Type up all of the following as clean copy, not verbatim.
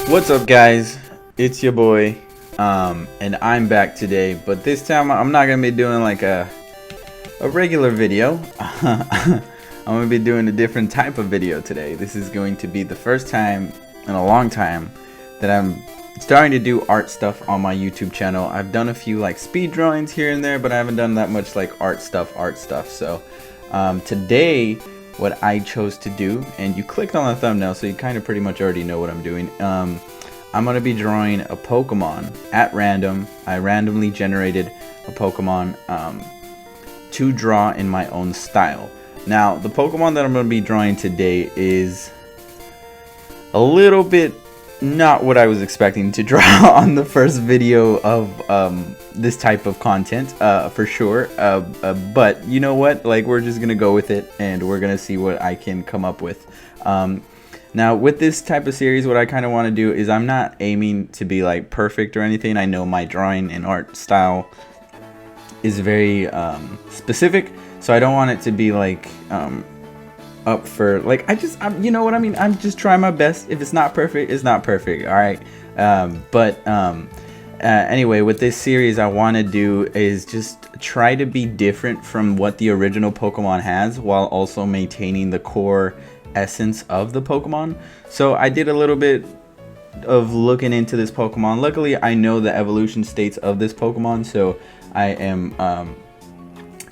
What's up, guys? It's your boy, and I'm back today. But this time, I'm not gonna be doing like a regular video. I'm gonna be doing a different type of video today. This is going to be the first time in a long time that I'm starting to do art stuff on my YouTube channel. I've done a few like speed drawings here and there, but I haven't done that much like art stuff. So today, what I chose to do, and you clicked on the thumbnail, so you kind of pretty much already know what I'm doing. I'm gonna be drawing a Pokemon at random. I randomly generated a Pokemon to draw in my own style. Now, the Pokemon that I'm gonna be drawing today is a little bit not what I was expecting to draw on the first video of this type of content, for sure. But you know what? Like, we're just gonna go with it, and we're gonna see what I can come up with. Now, with this type of series, what I kind of want to do is I'm not aiming to be like perfect or anything. I know my drawing and art style is very specific, so I don't want it to be like up for like you know what I mean. I'm just trying my best. If it's not perfect, it's not perfect. All right. Anyway, with this series, I want to do is just try to be different from what the original Pokemon has, while also maintaining the core essence of the Pokemon. So I did a little bit of looking into this Pokemon. Luckily, I know the evolution states of this Pokemon, so I am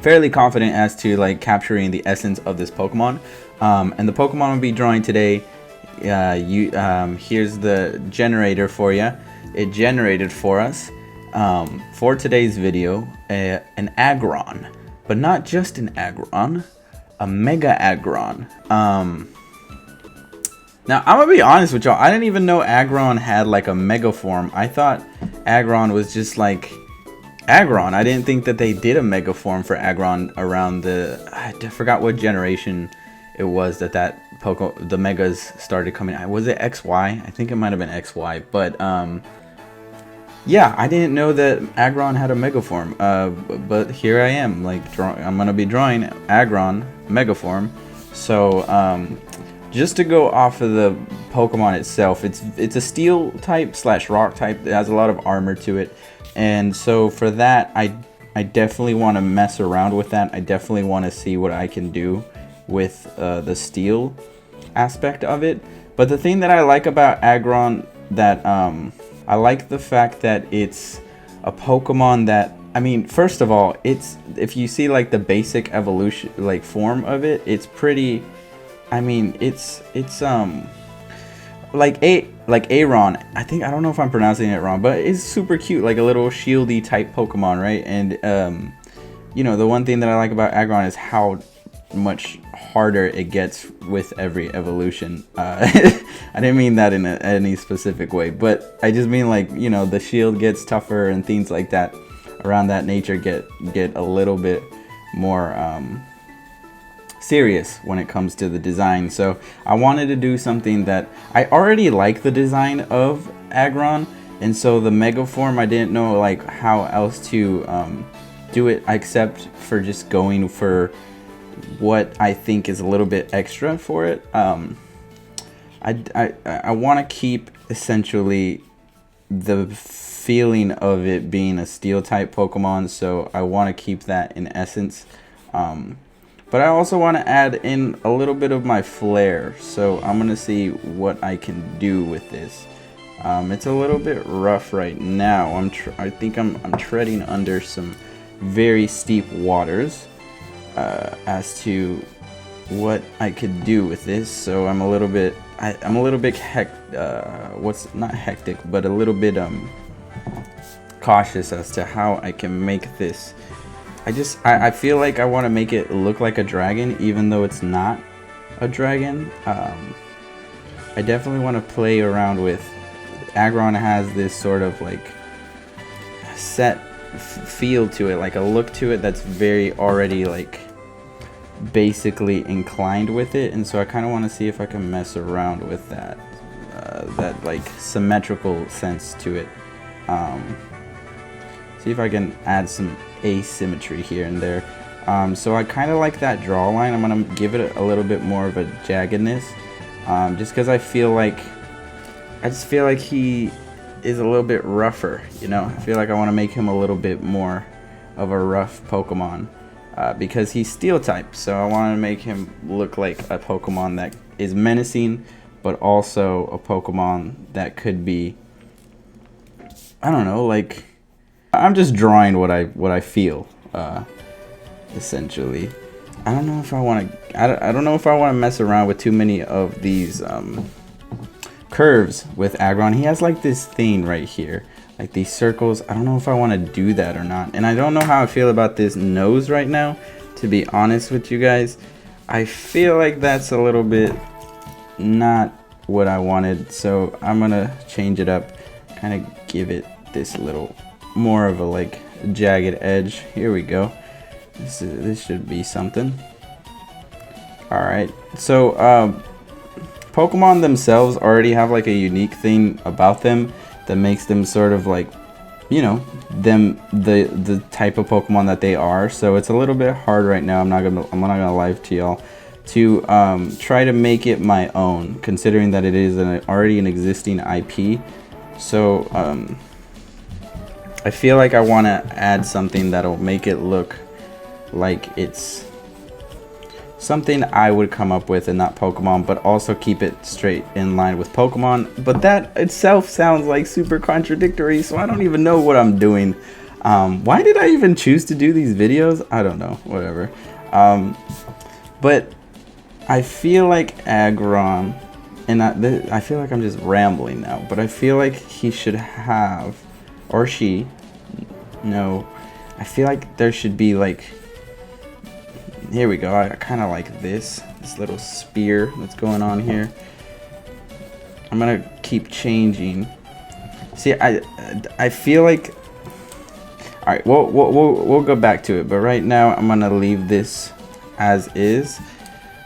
fairly confident as to like capturing the essence of this Pokemon. And the Pokemon I'll be drawing today, here's the generator for you. It generated for us for today's video an Aggron, but not just an Aggron, a Mega Aggron. Now I'm gonna be honest with y'all, I didn't even know Aggron had like a Mega form. I thought Aggron was just like Aggron. I didn't think that they did a Mega form for Aggron around I forgot what generation it was that the Megas started coming out. Was it XY? I think it might have been XY, but yeah, I didn't know that Aggron had a Mega form. But here I am, like I'm gonna be drawing Aggron Mega form. So just to go off of the Pokemon itself, it's a Steel type / Rock type. It has a lot of armor to it, and so for that, I definitely want to mess around with that. I definitely want to see what I can do with the Steel aspect of it. But the thing that I like about Aggron, that I like the fact that it's a Pokemon that, I mean, first of all, if you see like the basic evolution like form of it, it's pretty, I mean, it's like Aron. I don't know if I'm pronouncing it wrong, but it's super cute, like a little shieldy type Pokemon, right? And you know, the one thing that I like about Aggron is how much harder it gets with every evolution. I didn't mean that in any specific way, but I just mean, like, you know, the shield gets tougher and things like that around that nature get a little bit more serious when it comes to the design. So I wanted to do something that I already like the design of Aggron, and so the Mega form, I didn't know like how else to do it except for just going for what I think is a little bit extra for it. I want to keep essentially the feeling of it being a Steel type Pokemon, so I want to keep that in essence. But I also want to add in a little bit of my flair, so I'm gonna see what I can do with this. It's a little bit rough right now. I think I'm treading under some very steep waters as to what I could do with this. So I'm a little bit not hectic, but a little bit cautious as to how I can make this. I feel like I want to make it look like a dragon, even though it's not a dragon. I definitely want to play around with Aggron. Has this sort of like set feel to it, like a look to it that's very already like basically inclined with it, and so I kind of want to see if I can mess around with that like symmetrical sense to it. See if I can add some asymmetry here and there. So I kind of like that draw line. I'm gonna give it a little bit more of a jaggedness, just because I feel like I just feel like he is a little bit rougher, you know. I feel like I want to make him a little bit more of a rough Pokemon because he's Steel type. So I want to make him look like a Pokemon that is menacing, but also a Pokemon that could be, I don't know, like, I'm just drawing what I feel, essentially. I don't know if I want to. I don't know if I want to mess around with too many of these curves with Aggron. He has like this thing right here, like these circles. I don't know if I want to do that or not. And I don't know how I feel about this nose right now, to be honest with you guys. I feel like that's a little bit not what I wanted, so I'm gonna change it up, kind of give it this little more of a like jagged edge. Here we go. This should be something. All right, so Pokemon themselves already have like a unique thing about them that makes them sort of like, you know, the type of Pokemon that they are. So it's a little bit hard right now. I'm not gonna lie to y'all, to try to make it my own, considering that it is already an existing IP. So I feel like I want to add something that'll make it look like it's something I would come up with and not Pokemon, but also keep it straight in line with Pokemon. But that itself sounds like super contradictory, so I don't even know what I'm doing. Why did I even choose to do these videos? I don't know, whatever. But I feel like Aggron, and I feel like I'm just rambling now, but I feel like he should have, or she, no, I feel like there should be like, here we go, I kind of like this little spear that's going on here. I'm gonna keep changing. See, I feel like, all right, we'll go back to it, but right now I'm gonna leave this as is.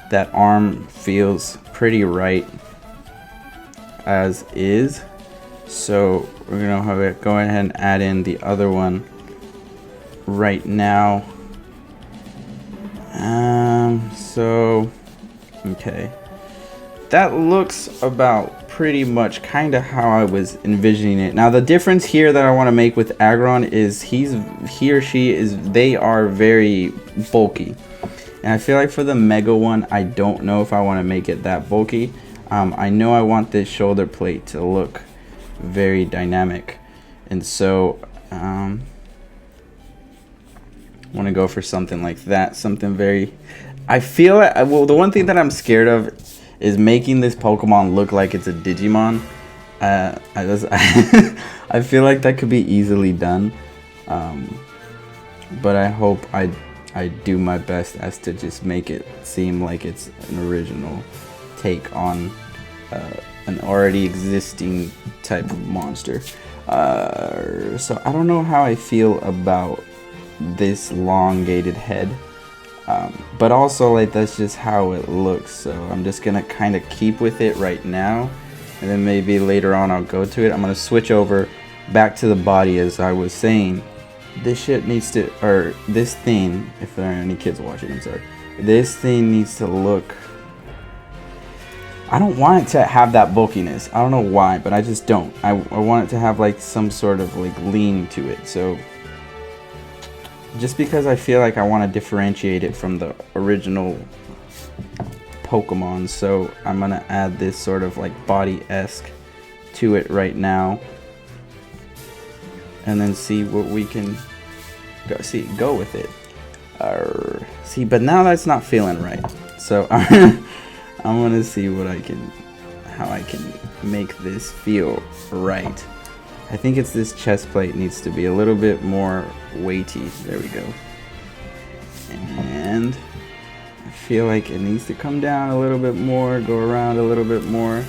That arm feels pretty right as is, so we're gonna have it go ahead and add in the other one right now. So okay, that looks about pretty much kind of how I was envisioning it. Now the difference here that I want to make with Aggron is he or she is, they are very bulky, and I feel like for the Mega one, I don't know if I want to make it that bulky. I know I want this shoulder plate to look very dynamic, and so I want to go for something like that, something very, I feel like, well, the one thing that I'm scared of is making this Pokemon look like it's a Digimon. I feel like that could be easily done, but I hope I do my best as to just make it seem like it's an original take on an already existing type of monster. So I don't know how I feel about this elongated head, but also like that's just how it looks, so I'm just gonna kind of keep with it right now, and then maybe later on I'll go to it. I'm gonna switch over back to the body. As I was saying, this shit needs to, or this thing, if there are any kids watching, I'm sorry, this thing needs to look, I don't want it to have that bulkiness. I don't know why, but I just don't. I want it to have like some sort of like lean to it. So just because I feel like I want to differentiate it from the original Pokemon, so I'm going to add this sort of like body-esque to it right now, and then see what we can go with it. See, but now that's not feeling right, so I'm going to see how I can make this feel right. I think it's this chest plate needs to be a little bit more weighty. There we go. And I feel like it needs to come down a little bit more, go around a little bit more.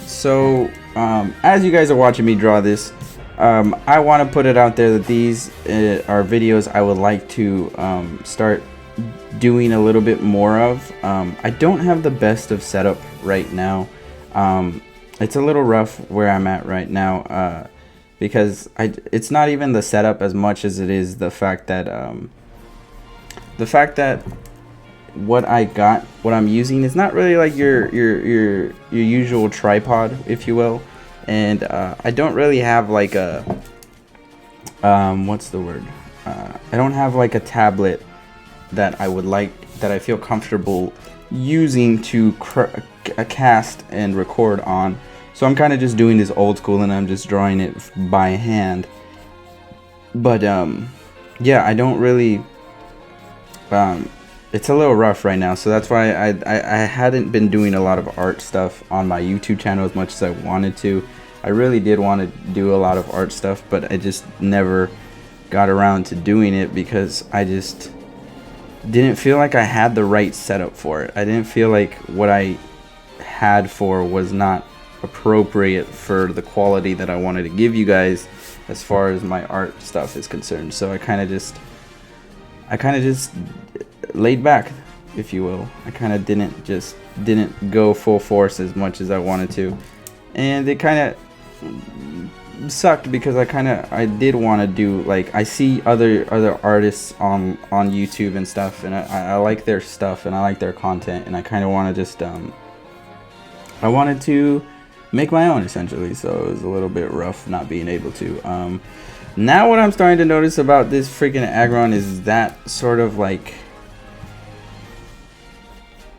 So as you guys are watching me draw this, I want to put it out there that these are videos I would like to start doing a little bit more of. I don't have the best of setup right now. It's a little rough where I'm at right now, because it's not even the setup as much as it is the fact that what I'm using is not really like your usual tripod, if you will, and I don't really have like a what's the word? I don't have like a tablet that I feel comfortable using to cast and record on. So I'm kind of just doing this old school, and I'm just drawing it by hand. But yeah, I don't really. It's a little rough right now, so that's why I hadn't been doing a lot of art stuff on my YouTube channel as much as I wanted to. I really did want to do a lot of art stuff, but I just never got around to doing it because I just didn't feel like I had the right setup for it. I didn't feel like what I had was not appropriate for the quality that I wanted to give you guys as far as my art stuff is concerned. So I kind of just laid back, if you will. I kind of didn't go full force as much as I wanted to, and it kind of sucked because I did want to do, like, I see other artists on YouTube and stuff, and I like their stuff and I like their content, and I kind of want to just I wanted to make my own, essentially. So it was a little bit rough not being able to. Now what I'm starting to notice about this freaking Aggron is that sort of like,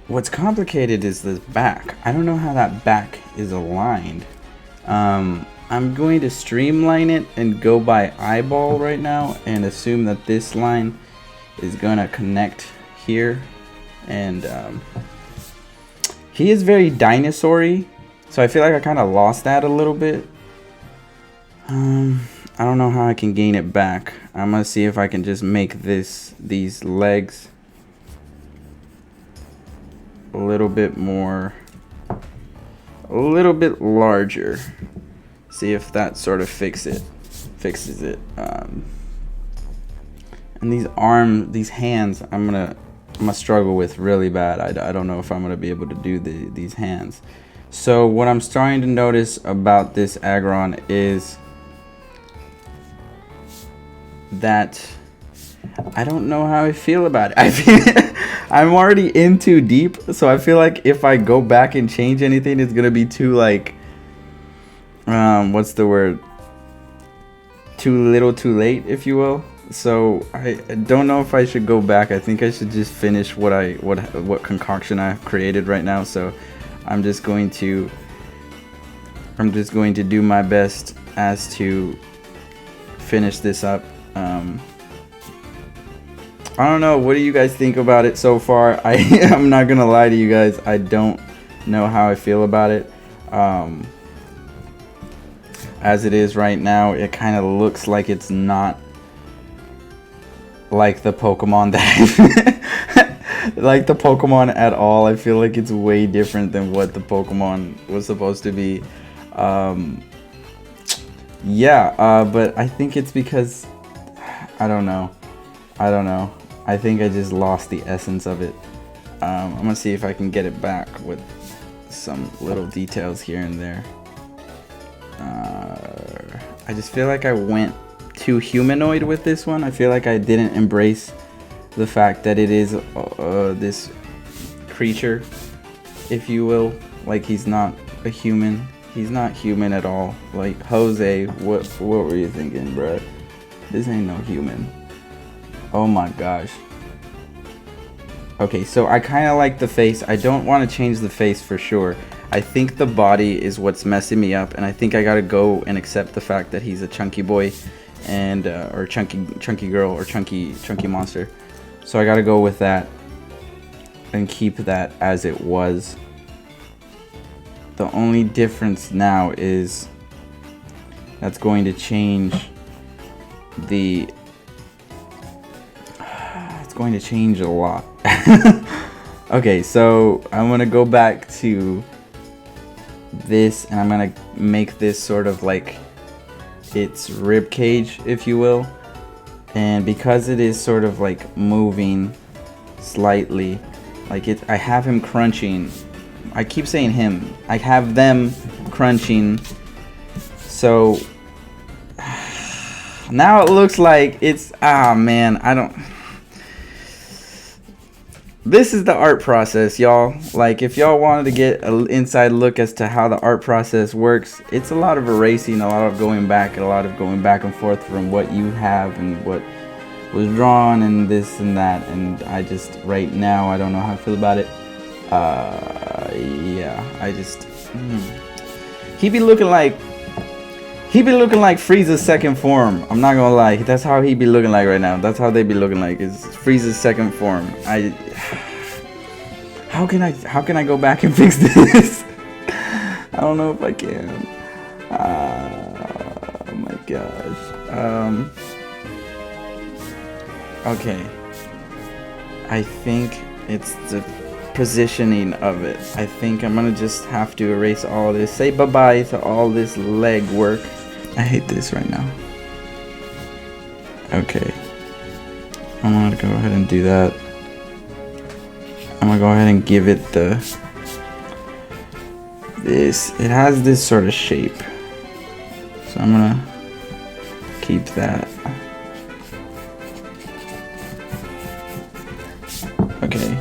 what's complicated is this back. I don't know how that back is aligned. I'm going to streamline it and go by eyeball right now and assume that this line is gonna connect here. And he is very dinosaur-y, so I feel like I kind of lost that a little bit. I don't know how I can gain it back. I'm gonna see if I can just make these legs a little bit larger. See if that sort of fixes it. And these hands, I'm gonna struggle with really bad. I don't know if I'm gonna be able to do these hands. So what I'm starting to notice about this Aggron is that I don't know how I feel about it. I'm already in too deep, so I feel like if I go back and change anything, it's gonna be too, like, what's the word? Too little, too late, if you will. So I don't know if I should go back. I think I should just finish what concoction I've created right now. So I'm just going to do my best as to finish this up. I don't know, what do you guys think about it so far? I'm not gonna lie to you guys, I don't know how I feel about it. As it is right now, it kind of looks like it's not like the Pokemon that like the Pokemon at all. I feel like it's way different than what the Pokemon was supposed to be. Yeah, but I think it's because I don't know. I think I just lost the essence of it. I'm gonna see if I can get it back with some little details here and there. I just feel like I went too humanoid with this one. I feel like I didn't embrace the fact that it is this creature, if you will. Like, he's not a human. He's not human at all. Like, Jose, what were you thinking, bruh? This ain't no human. Oh my gosh. Okay, so I kind of like the face. I don't want to change the face for sure. I think the body is what's messing me up, and I think I gotta go and accept the fact that he's a chunky boy, and or chunky girl, or chunky monster. So I gotta go with that and keep that as it was. The only difference now is that's going to change the. It's going to change a lot. Okay, so I'm gonna go back to this, and I'm gonna make this sort of like its rib cage, if you will. And because it is sort of like moving slightly, like I have him crunching. I keep saying him. I have them crunching. So now it looks like it's, man, I don't. this is the art process, y'all. Like, if y'all wanted to get an inside look as to how the art process works, it's a lot of erasing, a lot of going back, and a lot of going back and forth from what you have and what was drawn and this and that. And I just, right now, I don't know how I feel about it. Yeah, I just, he be looking like Frieza's second form. I'm not gonna lie, that's how he be looking like right now. That's how they be looking like, is Frieza's second form. How can I go back and fix this? I don't know if I can. Oh my gosh. Okay. I think it's the positioning of it. I think I'm gonna just have to erase all this. Say bye-bye to all this leg work. I hate this right now. Okay. I'm gonna go ahead and do that. I'm gonna go ahead and give it it has this sort of shape. So I'm gonna keep that. Okay.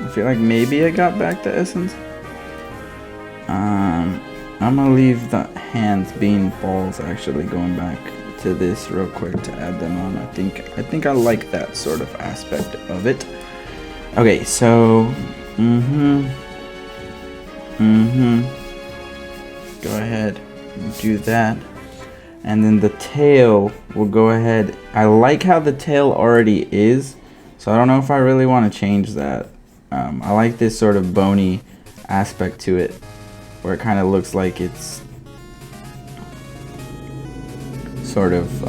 I feel like maybe I got back the essence. I'm gonna leave the hands being balls, actually going back to this real quick to add them on. I think I like that sort of aspect of it. Okay, so go ahead and do that. And then the tail will go ahead. I like how the tail already is, so I don't know if I really want to change that. I like this sort of bony aspect to it, where it kind of looks like it's sort of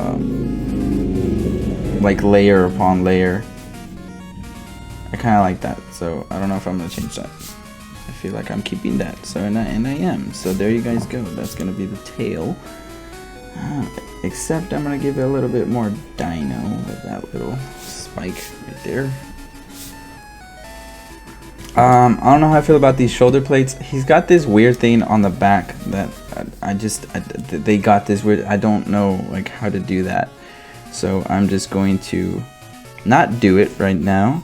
like layer upon layer. I kind of like that, so I don't know if I'm gonna change that. I feel like I'm keeping that, so and I am. So there you guys go. That's gonna be the tail. Except I'm gonna give it a little bit more dino with that little spike right there. I don't know how I feel about these shoulder plates. He's got this weird thing on the back that they got this weird. I don't know like how to do that, so I'm just going to not do it right now.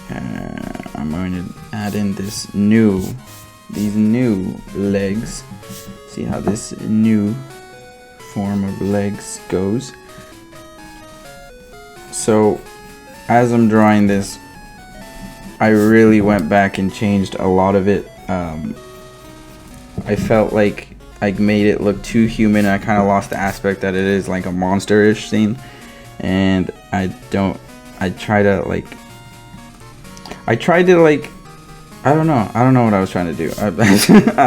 I'm going to add in these new legs. See how this new form of legs goes. So as I'm drawing this, I really went back and changed a lot of it. I felt like I made it look too human. I kind of lost the aspect that it is like a monster-ish scene, and I tried to I don't know what I was trying to do. I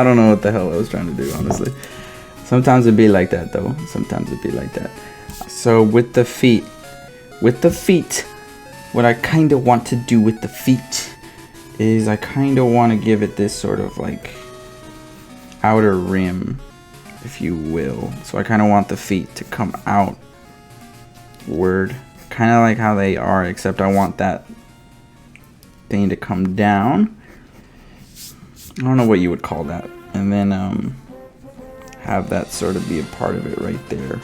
don't know what the hell I was trying to do, honestly. Sometimes it'd be like that though. Sometimes it'd be like that. So with the feet, what I kind of want to do with the feet is I kind of want to give it this sort of like outer rim, if you will. So I kind of want the feet to come outward, kind of like how they are, except I want that thing to come down. I don't know what you would call that. And then have that sort of be a part of it right there.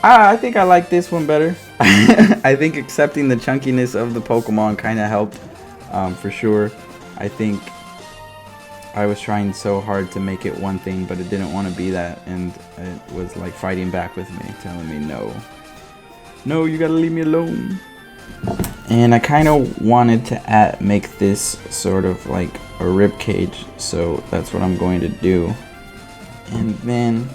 I think I like this one better. I think accepting the chunkiness of the Pokemon kind of helped, for sure. I think I was trying so hard to make it one thing, but it didn't want to be that, and it was like fighting back with me, telling me no, you gotta leave me alone. And I kind of wanted to make this sort of like a rib cage, so that's what I'm going to do. And then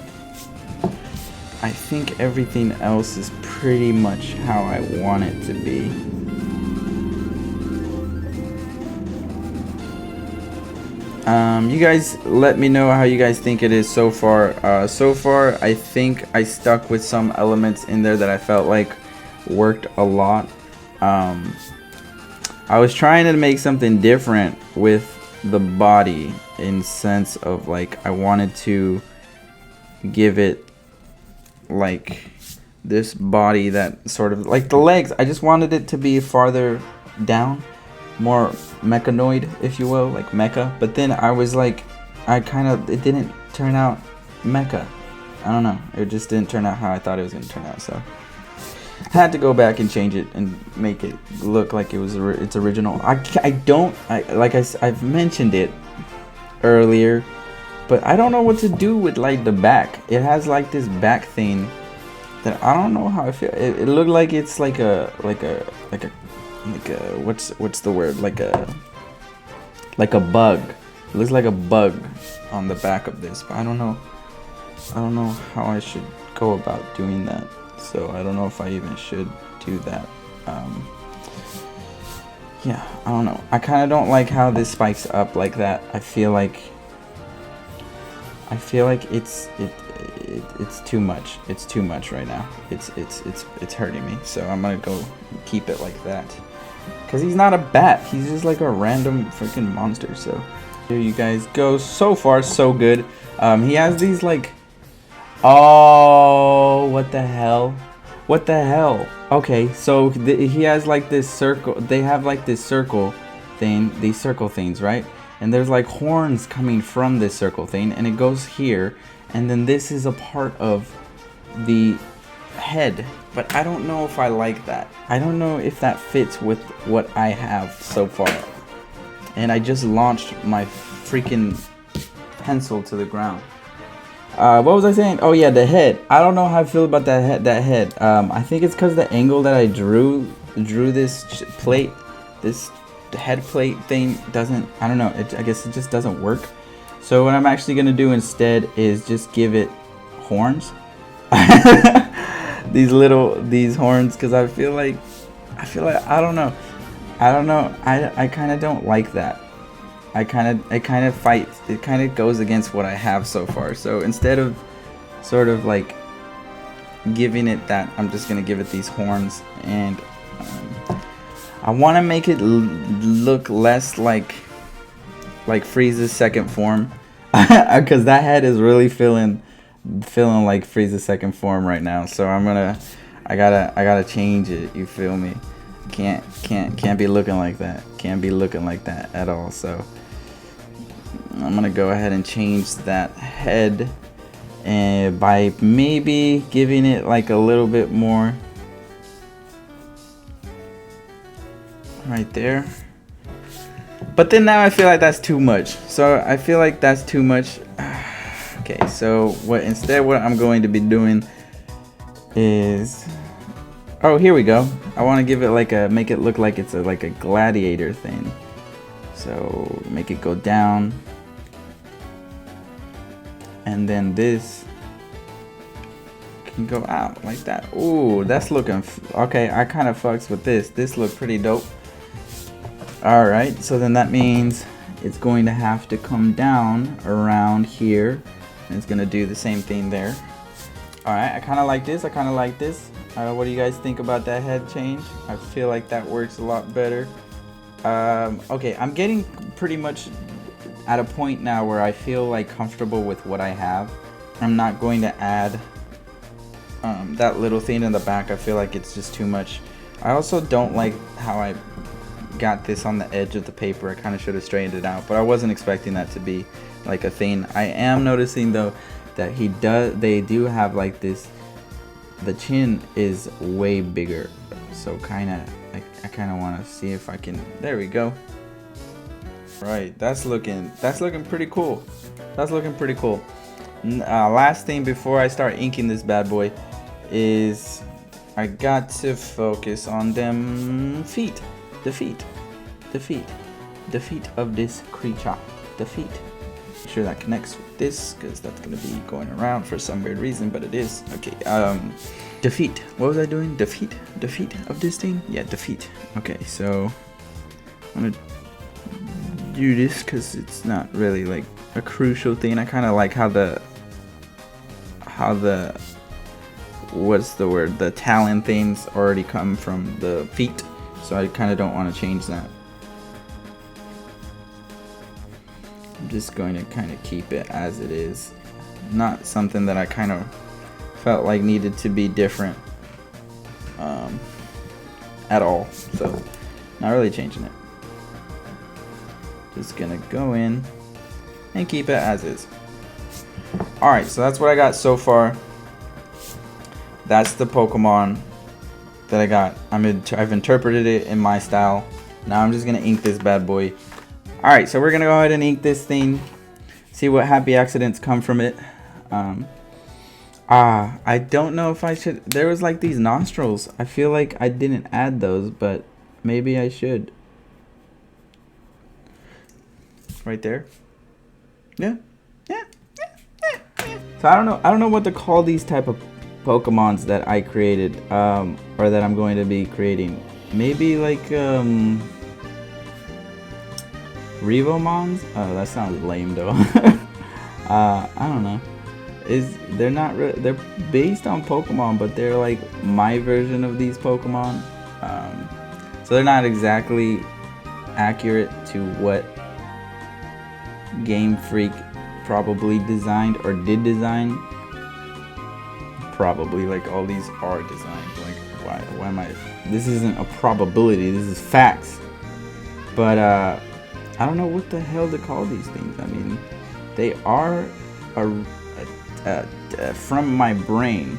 I think everything else is pretty much how I want it to be. You guys let me know how you guys think it is so far. So far, I think I stuck with some elements in there that I felt like worked a lot. I was trying to make something different with the body, in sense of like I wanted to give it like this body that sort of like the legs. I just wanted it to be farther down, more mechanoid, if you will, like mecha. But then I was like, it didn't turn out mecha. I don't know, it just didn't turn out how I thought it was gonna turn out. So Had to go back and change it and make it look like it was its original. I've mentioned it earlier, but I don't know what to do with like the back. It has like this back thing that I don't know how I feel. It looked like it's like a what's the word, like a bug. It looks like a bug on the back of this, but I don't know how I should go about doing that. So I don't know if I even should do that. Yeah, I don't know. I kind of don't like how this spikes up like that. I feel like it's too much. It's too much right now. It's hurting me. So I'm gonna go keep it like that. Cause he's not a bat. He's just like a random freaking monster. So here you guys go. So far so good. He has these like. Oh, what the hell? What the hell? Okay, so he has like this circle. They have like this circle thing. These circle things, right? And there's like horns coming from this circle thing, and it goes here. And then this is a part of the head. But I don't know if I like that. I don't know if that fits with what I have so far. And I just launched my freaking pencil to the ground. What was I saying? Oh yeah, the head. I don't know how I feel about that head. I think it's because the angle that I drew this plate, this head plate thing doesn't. I don't know. I guess it just doesn't work. So what I'm actually gonna do instead is just give it horns. these horns, because I feel like I don't know. I kind of don't like that. It kind of goes against what I have so far. So instead of sort of like giving it that, I'm just gonna give it these horns, and I want to make it look less like Frieza's second form, because that head is really feeling like Frieza's second form right now. So I gotta change it. You feel me? Can't be looking like that. Can't be looking like that at all. So I'm gonna go ahead and change that head, and by maybe giving it like a little bit more right there. But then now I feel like that's too much. So I feel like that's too much. Okay, so what I'm going to be doing is, oh, here we go. I want to give it like make it look like it's like a gladiator thing. So make it go down. And then this can go out like that. Ooh, that's looking okay. I kind of fucks with this. This look pretty dope. All right, so then that means it's going to have to come down around here, and it's gonna do the same thing there. All right, I kind of like this. What do you guys think about that head change? I feel like that works a lot better. Okay, I'm getting pretty much at a point now where I feel like comfortable with what I have. I'm not going to add that little thing in the back. I feel like it's just too much. I also don't like how I got this on the edge of the paper. I kind of should have straightened it out, but I wasn't expecting that to be like a thing. I am noticing though that they do have like this, the chin is way bigger, so I kind of want to see if I can, there we go. Right, that's looking pretty cool. Last thing before I start inking this bad boy is I got to focus on them feet. The feet of this creature. The feet. Make sure that connects with this, because that's gonna be going around for some weird reason, but it is. Okay, the feet. What was I doing? The feet of this thing? Yeah, the feet. Okay, so I'm gonna do this because it's not really like a crucial thing. I kind of like how the what's the word? The talon things already come from the feet. So I kind of don't want to change that. I'm just going to kind of keep it as it is. Not something that I kind of felt like needed to be different at all. So not really changing it. Just gonna go in and keep it as is. Alright, so that's what I got so far. That's the Pokemon. that I got. I've interpreted it in my style. Now I'm just gonna ink this bad boy. All right, so we're gonna go ahead and ink this thing. See what happy accidents come from it. I don't know if I should. There was like these nostrils. I feel like I didn't add those, but maybe I should. Right there. Yeah. So I don't know what to call these type of Pokemons that I created, or that I'm going to be creating. Maybe like Revomons? Oh, that sounds lame though. I don't know. They're based on Pokemon, but they're like my version of these Pokemon. So they're not exactly accurate to what Game Freak probably designed or did design. Probably, like, all these are designed. Like, why am I? This isn't a probability. This is facts. But I don't know what the hell to call these things. I mean, they are from my brain,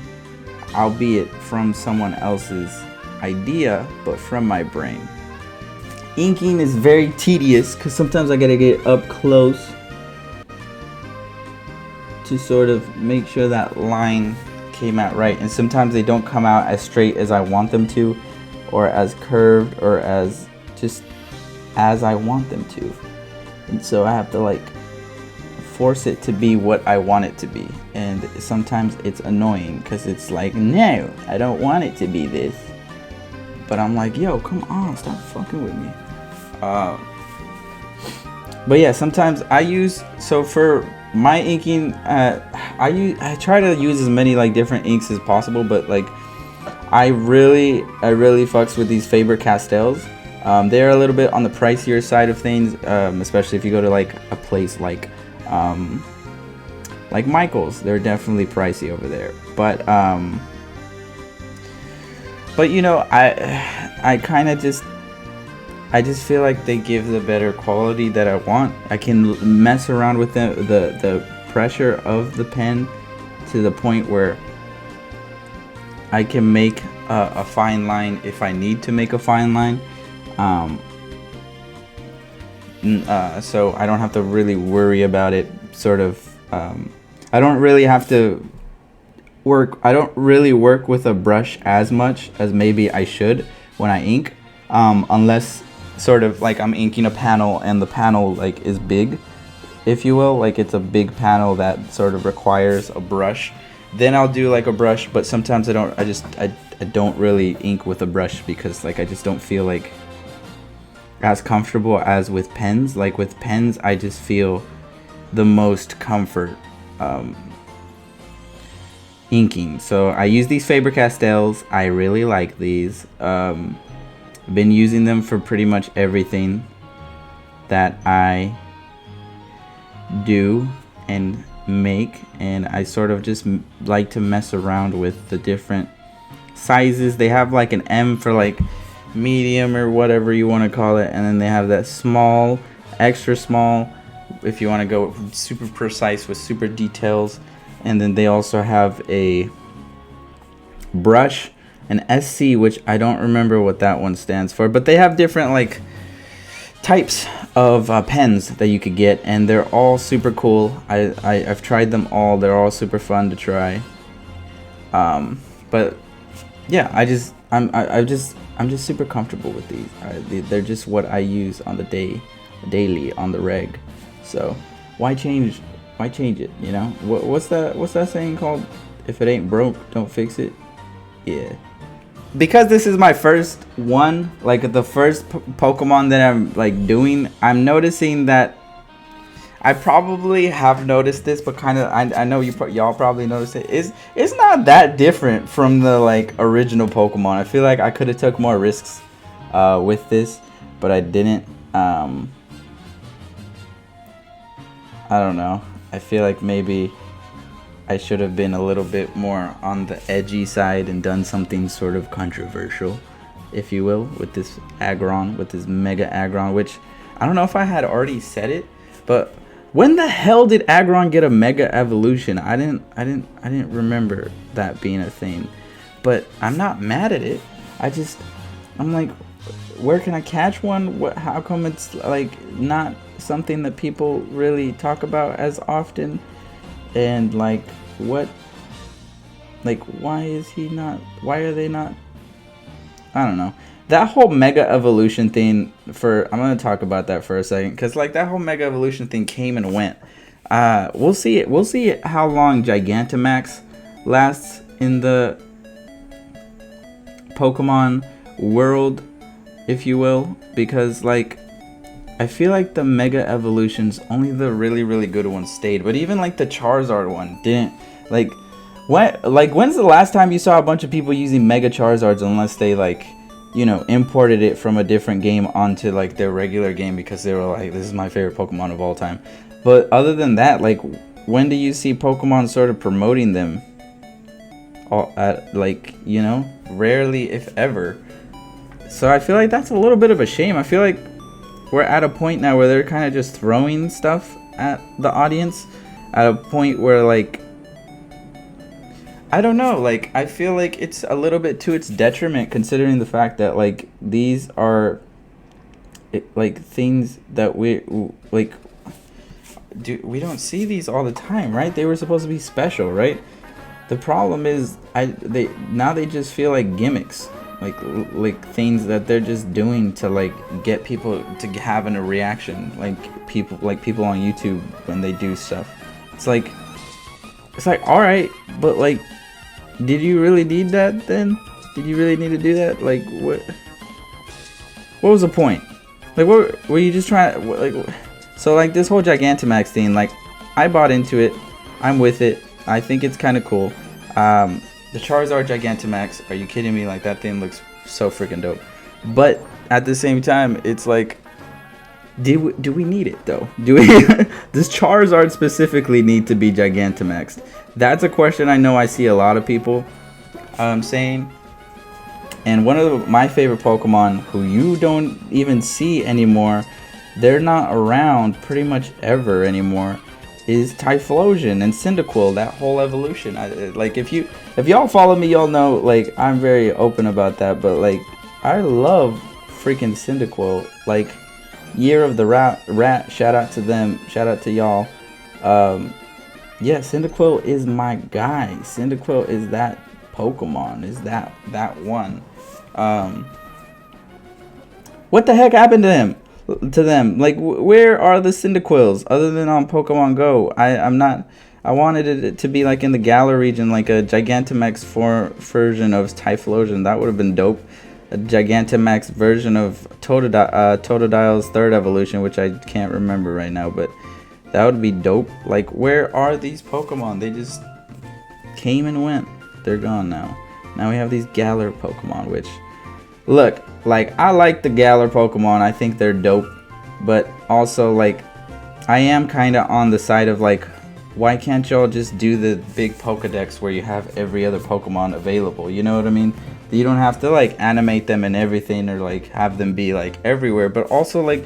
albeit from someone else's idea, but from my brain. Inking is very tedious because sometimes I gotta get up close to sort of make sure that line came out right, and sometimes they don't come out as straight as I want them to, or as curved, or as just as I want them to, and so I have to like force it to be what I want it to be, and sometimes it's annoying because it's like, no, I don't want it to be this, but I'm like, yo, come on, stop fucking with me. But yeah, sometimes I use, so for my inking, I try to use as many like different inks as possible, but like I really fucks with these Faber-Castells. They're a little bit on the pricier side of things, especially if you go to like a place like Michael's. They're definitely pricey over there, but you know, I kind of just feel like they give the better quality that I want. I can mess around with the pressure of the pen to the point where I can make a fine line if I need to make a fine line. So I don't have to really worry about it. Sort of, I don't really have to work. I don't really work with a brush as much as maybe I should when I ink, unless sort of like I'm inking a panel and the panel like is big, if you will, like it's a big panel that sort of requires a brush. Then I'll do like a brush, but sometimes I don't. I don't really ink with a brush because like I just don't feel like as comfortable as with pens. Like with pens, I just feel the most comfort inking. So I use these Faber-Castells. I really like these. I've been using them for pretty much everything that I do and make, and I sort of just like to mess around with the different sizes. They have like an M for like medium or whatever you want to call it, and then they have that small, extra small if you want to go super precise with super details, and then they also have a brush, an SC, which I don't remember what that one stands for, but they have different like types of pens that you could get, and they're all super cool. I've tried them all. They're all super fun to try. But yeah, I'm just super comfortable with these. They're just what I use on the daily on the reg. So why change it, you know? What's that saying called? If it ain't broke, don't fix it. Yeah. Because this is my first one, like the first Pokemon that I'm like doing, I'm noticing that I probably have noticed this, but kind of I know y'all probably noticed it. It's not that different from the like original Pokemon. I feel like I could have took more risks with this, but I didn't. I don't know. I feel like maybe I should have been a little bit more on the edgy side and done something sort of controversial, if you will, with this Aggron, with this Mega Aggron, which I don't know if I had already said it, but when the hell did Aggron get a Mega Evolution? I didn't remember that being a thing, but I'm not mad at it. I'm like, where can I catch one? How come it's like not something that people really talk about as often? And like, why are they not? I don't know. That whole mega evolution thing, I'm gonna talk about that for a second, because like that whole mega evolution thing came and went. We'll see how long Gigantamax lasts in the Pokemon world, if you will, because like I feel like the mega evolutions, only the really, really good ones stayed, but even like the Charizard one didn't. Like when's the last time you saw a bunch of people using mega Charizards, unless they like, you know, imported it from a different game onto like their regular game because they were like, this is my favorite Pokemon of all time. But other than that, like, when do you see Pokemon sort of promoting them? Like, you know, rarely, if ever. So I feel like that's a little bit of a shame. I feel like we're at a point now where they're kind of just throwing stuff at the audience, at a point where like, I don't know, like I feel like it's a little bit to its detriment, considering the fact that like these are like things that we don't see these all the time, right? They were supposed to be special, right? The problem is they just feel like gimmicks, like things that they're just doing to like get people to have a reaction, like people on YouTube when they do stuff. It's like all right, but like, did you really need that then? Did you really need to do that? Like what was the point? Like what were you just trying, like? So like this whole Gigantamax thing, like I bought into it. I'm with it. I think it's kind of cool. The Charizard Gigantamax, are you kidding me? Like that thing looks so freaking dope. But at the same time, it's like, do we need it though? Does Charizard specifically need to be Gigantamaxed? That's a question I know I see a lot of people saying. And one of my favorite Pokemon, who you don't even see anymore, they're not around pretty much ever anymore, is Typhlosion and Cyndaquil. That whole evolution, like if y'all follow me, y'all know like I'm very open about that. But like I love freaking Cyndaquil. Like Year of the Rat, shout out to them, shout out to y'all. Yeah, Cyndaquil is my guy. Cyndaquil is that Pokemon, is that one. What the heck happened to them? Like, where are the Cyndaquils other than on Pokemon Go? I wanted it to be like in the Galar region, like a Gigantamax version of Typhlosion. That would have been dope. A Gigantamax version of Totodile's third evolution, which I can't remember right now, but that would be dope. Like, where are these Pokemon? They just came and went. They're gone now. Now we have these Galar Pokemon, which, look, like, I like the Galar Pokemon. I think they're dope. But also, like, I am kind of on the side of, like, why can't y'all just do the big Pokedex where you have every other Pokemon available? You know what I mean? You don't have to, like, animate them and everything, or, like, have them be, like, everywhere. But also, like,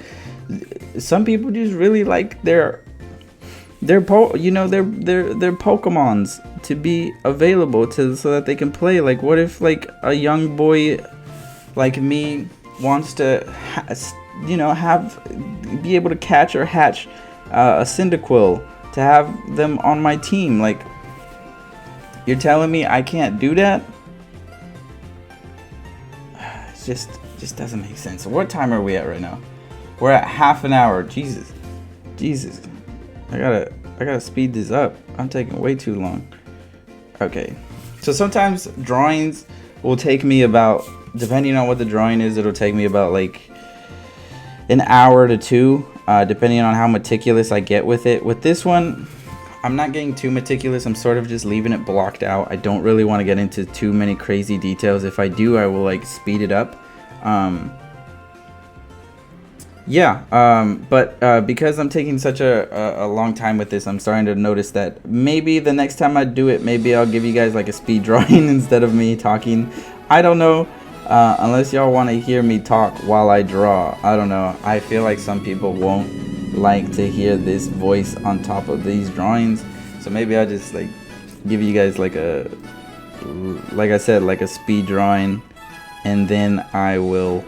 some people just really like their Pokemons to be available so that they can play. Like, what if like a young boy like me wants to be able to catch or hatch a Cyndaquil to have them on my team? Like, you're telling me I can't do that? It just doesn't make sense. What time are we at right now? We're at half an hour. Jesus. I gotta speed this up. I'm taking way too long. Okay. So sometimes drawings will take me about, depending on what the drawing is, it'll take me about like an hour to two, depending on how meticulous I get with it. With this one, I'm not getting too meticulous. I'm sort of just leaving it blocked out. I don't really want to get into too many crazy details. If I do, I will like speed it up. But because I'm taking such a long time with this, I'm starting to notice that maybe the next time I do it, maybe I'll give you guys like a speed drawing instead of me talking. I don't know, unless y'all want to hear me talk while I draw. I don't know. I feel like some people won't like to hear this voice on top of these drawings, so maybe I'll just like give you guys like I said, like a speed drawing and then I will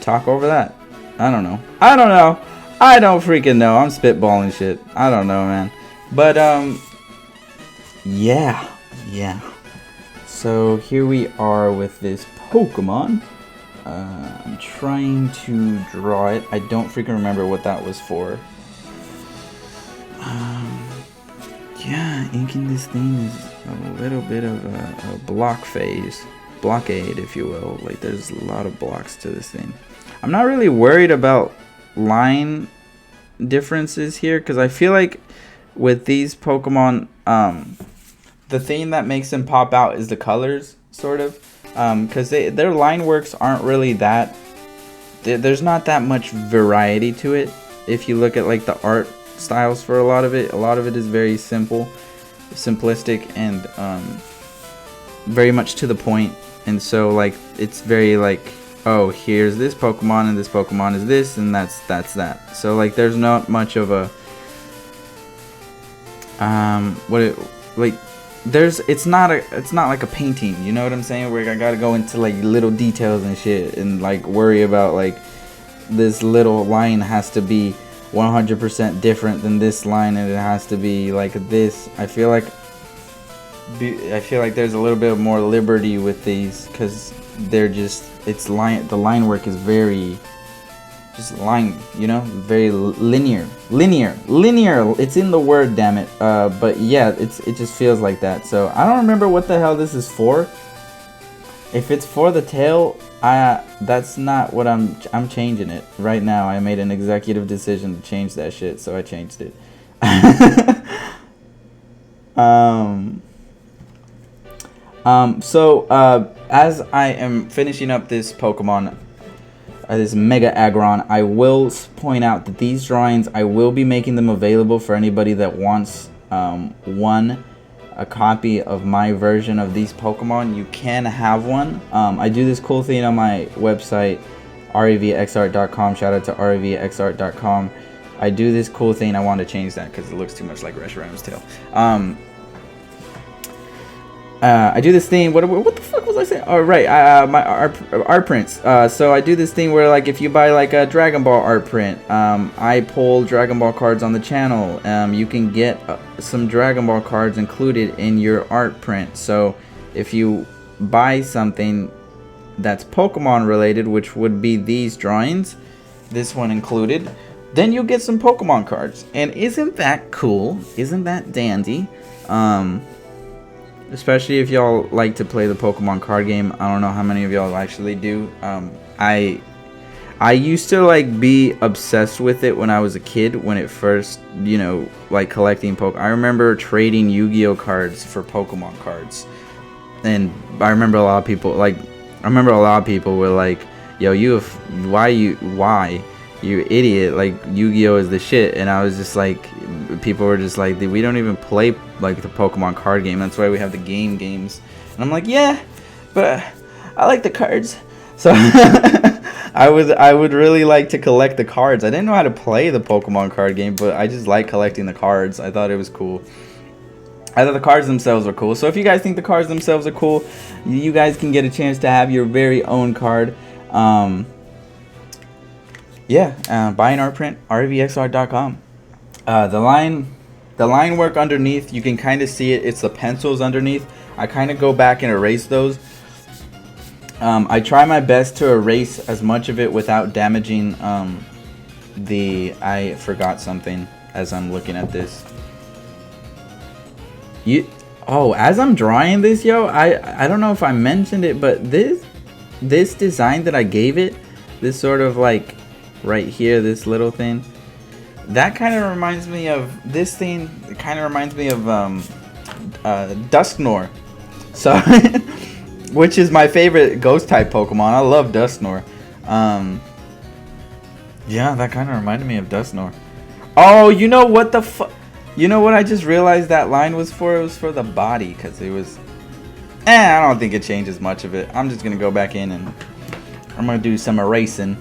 talk over that. I don't know. I don't freaking know. I'm spitballing shit. I don't know, man. But yeah. So here we are with this Pokemon. I'm trying to draw it. I don't freaking remember what that was for. Yeah, inking this thing is a little bit of a blockade, if you will. Like, there's a lot of blocks to this thing. I'm not really worried about line differences here, because I feel like with these Pokemon, the thing that makes them pop out is the colors, sort of. Because their line works aren't really that... There's not that much variety to it. If you look at, like, the art styles for a lot of it is very simplistic, and very much to the point. And so, like, it's very, like, oh, here's this Pokemon, and this Pokemon is this, and that's that. So, like, there's not much of a... it's not like a painting, you know what I'm saying, where I gotta go into like little details and shit and like worry about like this little line has to be 100% different than this line, and it has to be like this. I feel like there's a little bit more liberty with these, because they're just, the line work is very just line, you know, very linear. It's in the word, damn it. But yeah, it just feels like that. So I don't remember what the hell this is for. If it's for the tail, that's not what I'm changing it right now. I made an executive decision to change that shit, so I changed it. As I am finishing up this Pokemon, this Mega Aggron, I will point out that these drawings, I will be making them available for anybody that wants a copy of my version of these Pokemon. You can have one. I do this cool thing on my website, RevxTV.com. Shout out to RevxTV.com. I do this cool thing. I want to change that because it looks too much like Reshiram's tail. I do this thing. What the fuck was I saying? Oh, right. My art prints. So I do this thing where, like, if you buy like a Dragon Ball art print, I pull Dragon Ball cards on the channel. You can get some Dragon Ball cards included in your art print. So if you buy something that's Pokemon related, which would be these drawings, this one included, then you'll get some Pokemon cards. And isn't that cool? Isn't that dandy? Especially if y'all like to play the Pokemon card game. I don't know how many of y'all actually do. I used to like be obsessed with it when I was a kid, when it first, you know, like collecting I remember trading Yu-Gi-Oh cards for Pokemon cards. And I remember a lot of people were like, yo, why you idiot, like Yu-Gi-Oh is the shit. And I was just like, people were just like, we don't even play like the Pokemon card game, that's why we have the games. And I'm like, yeah, but I like the cards. So I would really like to collect the cards. I didn't know how to play the Pokemon card game, but I just like collecting the cards. I thought it was cool. I thought the cards themselves were cool. So if you guys think the cards themselves are cool, you guys can get a chance to have your very own card. Buy an art print, RevxTV.com. The line work underneath, you can kind of see it. It's the pencils underneath. I kind of go back and erase those. I try my best to erase as much of it without damaging I forgot something as I'm looking at this. As I'm drawing this, I don't know if I mentioned it, but this design that I gave it, this sort of like right here, this little thing, that kind of reminds me of this thing. It kind of reminds me of Dusknoir, so which is my favorite ghost type Pokemon. I love Dusknoir. Yeah, that kind of reminded me of Dusknoir. Oh, you know what the fuck? You know what I just realized that line was for? It was for the body, because it was... I don't think it changes much of it. I'm just going to go back in and I'm going to do some erasing.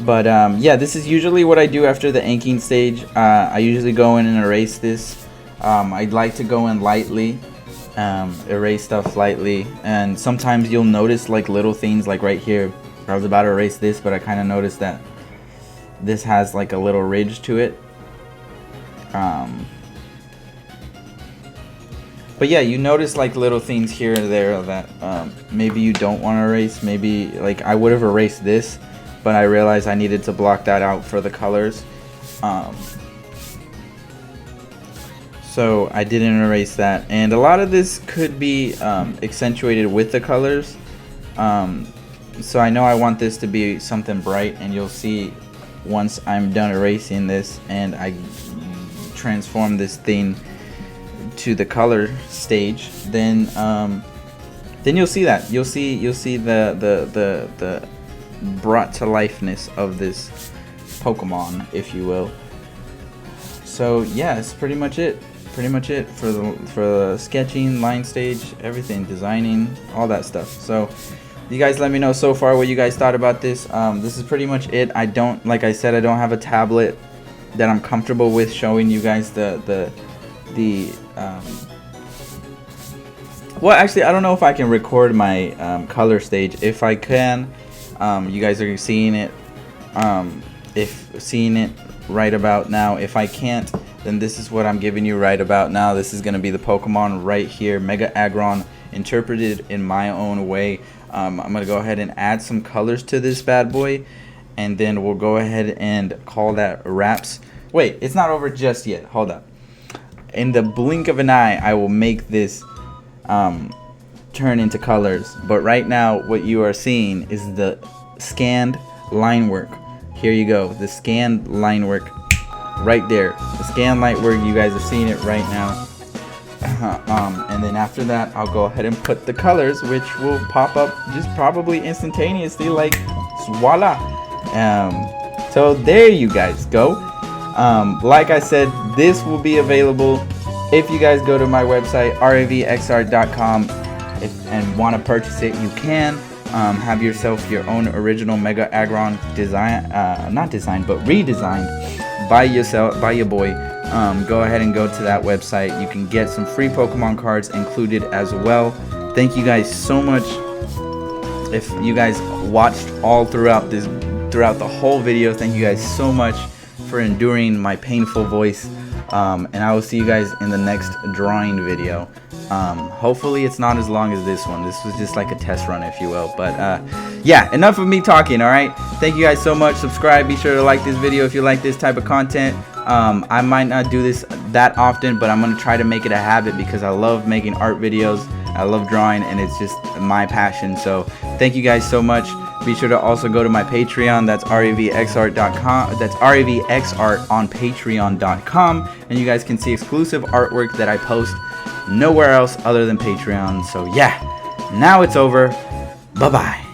But yeah, this is usually what I do after the inking stage. I usually go in and erase this. I'd like to go in lightly. erase stuff lightly. And sometimes you'll notice like little things, like right here. I was about to erase this, but I kind of noticed that this has like a little ridge to it. But yeah, you notice like little things here and there that maybe you don't want to erase. Maybe like I would have erased this, but I realized I needed to block that out for the colors. So I didn't erase that. And a lot of this could be accentuated with the colors. So I know I want this to be something bright, and you'll see once I'm done erasing this and I transform this thing to the color stage, then you'll see that you'll see the brought to lifeness of this Pokemon, if you will. So yeah, it's pretty much it for the sketching, line stage, everything, designing, all that stuff. So you guys let me know so far what you guys thought about this. This is pretty much it. I don't, like I said, I don't have a tablet that I'm comfortable with showing you guys well, actually, I don't know if I can record my color stage. If I can, you guys are seeing it. If seeing it right about now. If I can't, then this is what I'm giving you right about now. This is going to be the Pokemon right here, Mega Aggron, interpreted in my own way. I'm going to go ahead and add some colors to this bad boy, and then we'll go ahead and call that wraps. Wait, it's not over just yet. Hold up. In the blink of an eye, I will make this turn into colors. But right now, what you are seeing is the scanned line work. Here you go, the scanned line work right there. The scanned line work, you guys are seeing it right now. And then after that, I'll go ahead and put the colors, which will pop up just probably instantaneously, like voila. So there you guys go. Like I said, this will be available if you guys go to my website, RevxTV.com, and want to purchase it. You can have yourself your own original Mega Aggron design, not designed, but redesigned by your boy. Go ahead and go to that website. You can get some free Pokemon cards included as well. Thank you guys so much. If you guys watched all throughout the whole video, thank you guys so much for enduring my painful voice. And I will see you guys in the next drawing video. Hopefully it's not as long as this one. This was just like a test run, if you will. But yeah, enough of me talking. All right, thank you guys so much. Subscribe, be sure to like this video if you like this type of content. I might not do this that often, but I'm gonna try to make it a habit because I love making art videos, I love drawing, and it's just my passion. So thank you guys so much. Be sure to also go to my Patreon. That's RevxArt.com. That's RevxArt on Patreon.com, and you guys can see exclusive artwork that I post nowhere else other than Patreon. So yeah, now it's over. Bye bye.